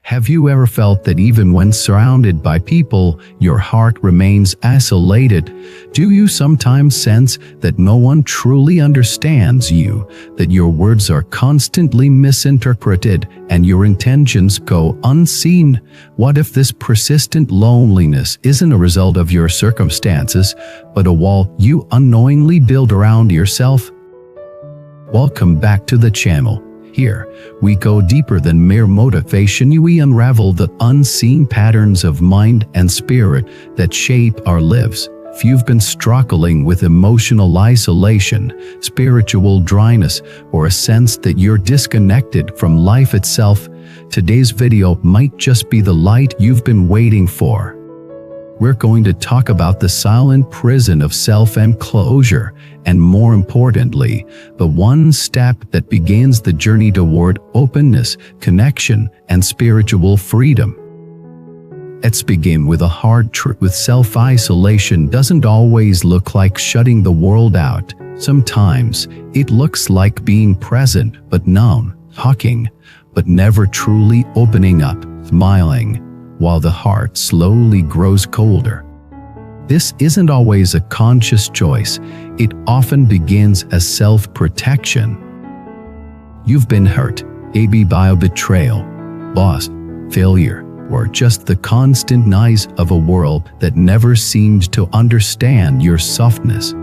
Have you ever felt that even when surrounded by people, your heart remains isolated? Do you sometimes sense that no one truly understands you, that your words are constantly misinterpreted, and your intentions go unseen? What if this persistent loneliness isn't a result of your circumstances, but a wall you unknowingly build around yourself? Welcome back to the channel. Here, we go deeper than mere motivation. We unravel the unseen patterns of mind and spirit that shape our lives. If you've been struggling with emotional isolation, spiritual dryness, or a sense that you're disconnected from life itself, today's video might just be the light you've been waiting for. We're going to talk about the silent prison of self-enclosure, and more importantly, the one step that begins the journey toward openness, connection, and spiritual freedom. Let's begin with a hard truth. With self-isolation doesn't always look like shutting the world out. Sometimes it looks like being present but numb, talking but never truly opening up, smiling while the heart slowly grows colder. This isn't always a conscious choice. It often begins as self-protection. You've been hurt, maybe by a betrayal, loss, failure, or just the constant noise of a world that never seemed to understand your softness.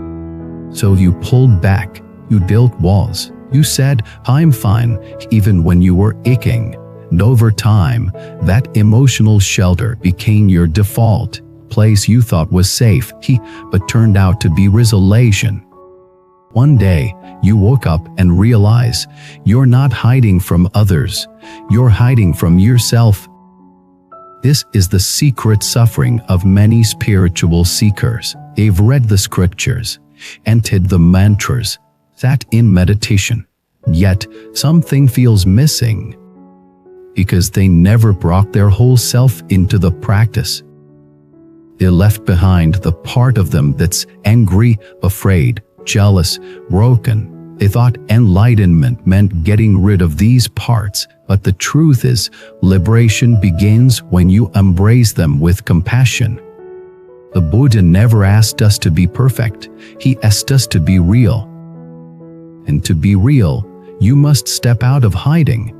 So you pulled back, you built walls, you said, "I'm fine," even when you were aching. And over time, that emotional shelter became your default place. You thought was safe, but turned out to be isolation. One day, you woke up and realized you're not hiding from others, you're hiding from yourself. This is the secret suffering of many spiritual seekers. They've read the scriptures, chanted the mantras, sat in meditation, yet something feels missing, because they never brought their whole self into the practice. They left behind the part of them that's angry, afraid, jealous, broken. They thought enlightenment meant getting rid of these parts, but the truth is, liberation begins when you embrace them with compassion. The Buddha never asked us to be perfect. He asked us to be real. And to be real, you must step out of hiding.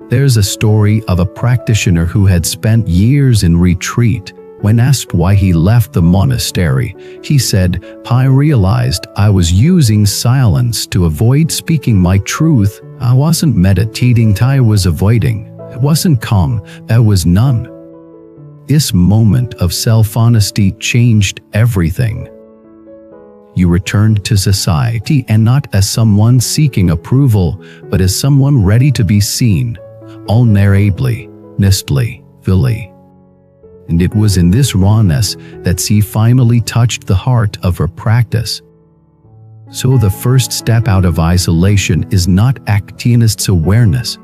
There's a story of a practitioner who had spent years in retreat. When asked why he left the monastery, he said, "I realized I was using silence to avoid speaking my truth. I wasn't meditating, I was avoiding. I wasn't calm, I was numb." This moment of self-honesty changed everything. You returned to society, and not as someone seeking approval, but as someone ready to be seen, vulnerably, honestly, fully. And it was in this rawness that she finally touched the heart of her practice. So the first step out of isolation is not actionist awareness.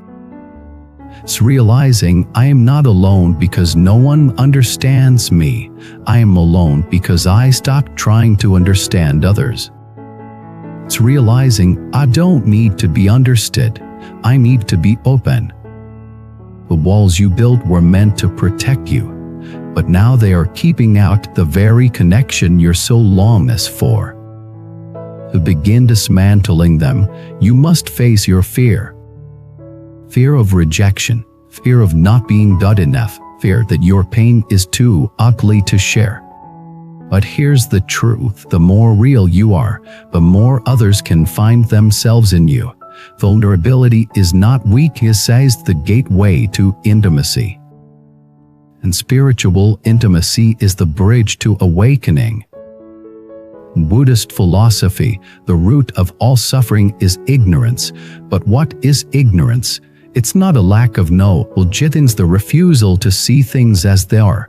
It's realizing I am not alone because no one understands me. I am alone because I stopped trying to understand others. It's realizing I don't need to be understood. I need to be open. The walls you built were meant to protect you, but now they are keeping out the very connection you're so longing for. To begin dismantling them, you must face your fear. Fear of rejection, fear of not being good enough, fear that your pain is too ugly to share. But here's the truth: the more real you are, the more others can find themselves in you. Vulnerability is not weakness, it's the gateway to intimacy. And spiritual intimacy is the bridge to awakening. In Buddhist philosophy, the root of all suffering is ignorance. But what is ignorance? It's not a lack of knowledge, it's the refusal to see things as they are.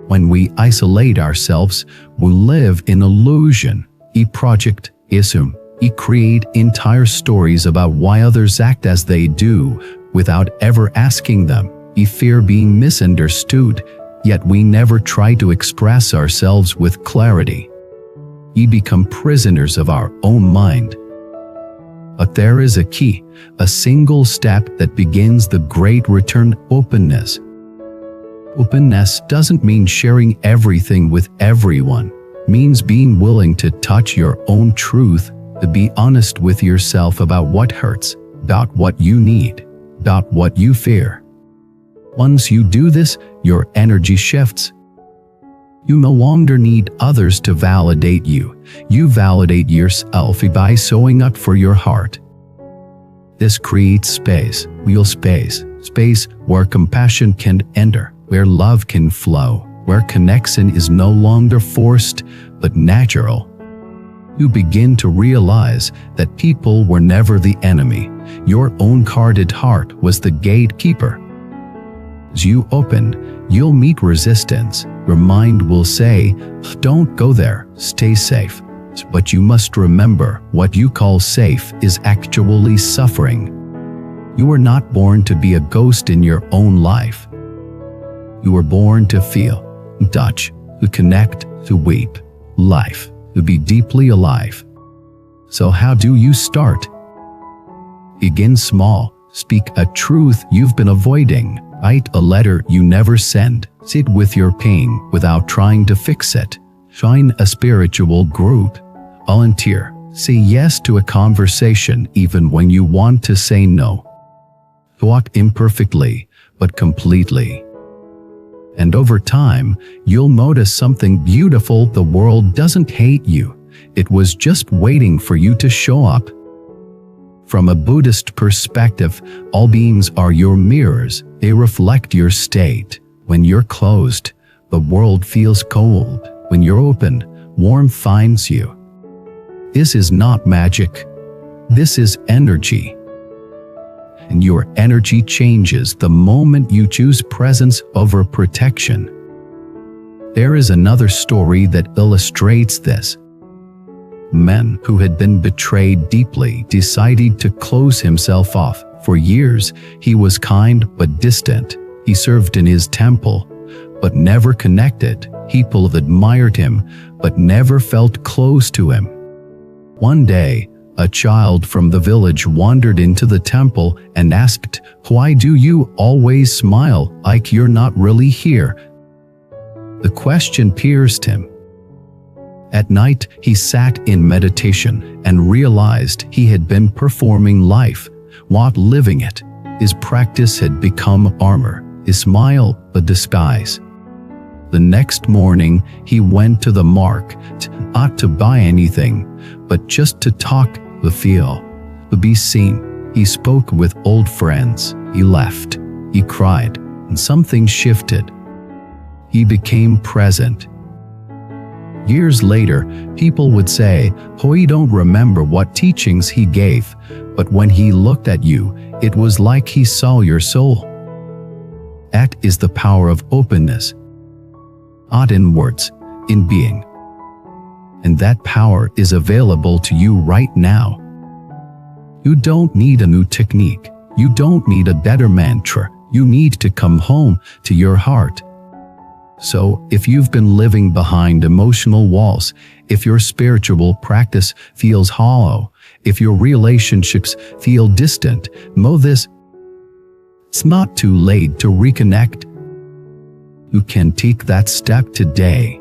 When we isolate ourselves, we live in illusion. We project, assume, we create entire stories about why others act as they do without ever asking them. We fear being misunderstood, yet we never try to express ourselves with clarity. We become prisoners of our own mind. But there is a key, a single step that begins the great return: openness. Openness doesn't mean sharing everything with everyone. It means being willing to touch your own truth, to be honest with yourself about what hurts, about what you need, about what you fear. Once you do this, your energy shifts. You no longer need others to validate you. You validate yourself by showing up for your heart. This creates space, real space, space where compassion can enter, where love can flow, where connection is no longer forced but natural. You begin to realize that people were never the enemy. Your own guarded heart was the gatekeeper. As you open, you'll meet resistance. Your mind will say, "Don't go there, stay safe." But you must remember, what you call safe is actually suffering. You were not born to be a ghost in your own life. You were born to feel, to touch, to connect, to weep. Life, to be deeply alive. So how do you start? Begin small. Speak a truth you've been avoiding. Write a letter you never send. Sit with your pain without trying to fix it. Join a spiritual group. Volunteer. Say yes to a conversation even when you want to say no. Talk imperfectly, but completely. And over time, you'll notice something beautiful. The world doesn't hate you. It was just waiting for you to show up. From a Buddhist perspective, all beings are your mirrors. They reflect your state. When you're closed, the world feels cold. When you're open, warmth finds you. This is not magic. This is energy. And your energy changes the moment you choose presence over protection. There is another story that illustrates this. Man who had been betrayed deeply decided to close himself off. For years, he was kind but distant. He served in his temple, but never connected. People admired him, but never felt close to him. One day, a child from the village wandered into the temple and asked, "Why do you always smile like you're not really here?" The question pierced him. At night, he sat in meditation and realized he had been performing life, not living it. His practice had become armor, his smile a disguise. The next morning, he went to the market, not to buy anything, but just to talk, to feel, to be seen. He spoke with old friends. He laughed. He cried, and something shifted. He became present. Years later, people would say, "Oh, you don't remember what teachings he gave, but when he looked at you, it was like he saw your soul." That is the power of openness. Not in words, in being. And that power is available to you right now. You don't need a new technique. You don't need a better mantra. You need to come home to your heart. So, if you've been living behind emotional walls, if your spiritual practice feels hollow, if your relationships feel distant, know this: it's not too late to reconnect. You can take that step today.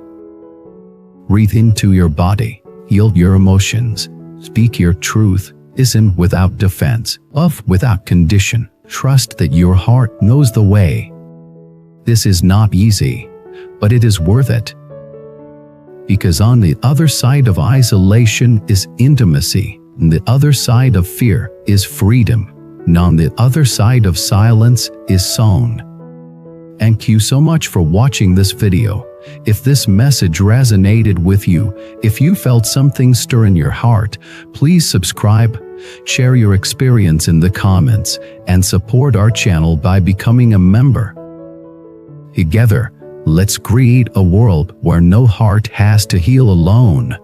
Breathe into your body, feel your emotions, speak your truth, listen without defense, love without condition, trust that your heart knows the way. This is not easy, but it is worth it. Because on the other side of isolation is intimacy, and the other side of fear is freedom, and on the other side of silence is song. Thank you so much for watching this video. If this message resonated with you, if you felt something stir in your heart, please subscribe, share your experience in the comments, and support our channel by becoming a member. Together, let's create a world where no heart has to heal alone.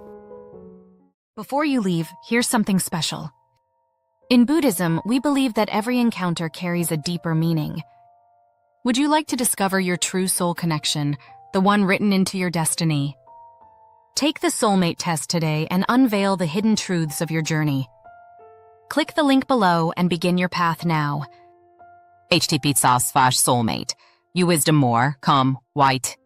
Before you leave, here's something special. In Buddhism, we believe that every encounter carries a deeper meaning. Would you like to discover your true soul connection, the one written into your destiny? Take the soulmate test today and unveil the hidden truths of your journey. Click the link below and begin your path now. http://soulmate. You wisdom more, come, white.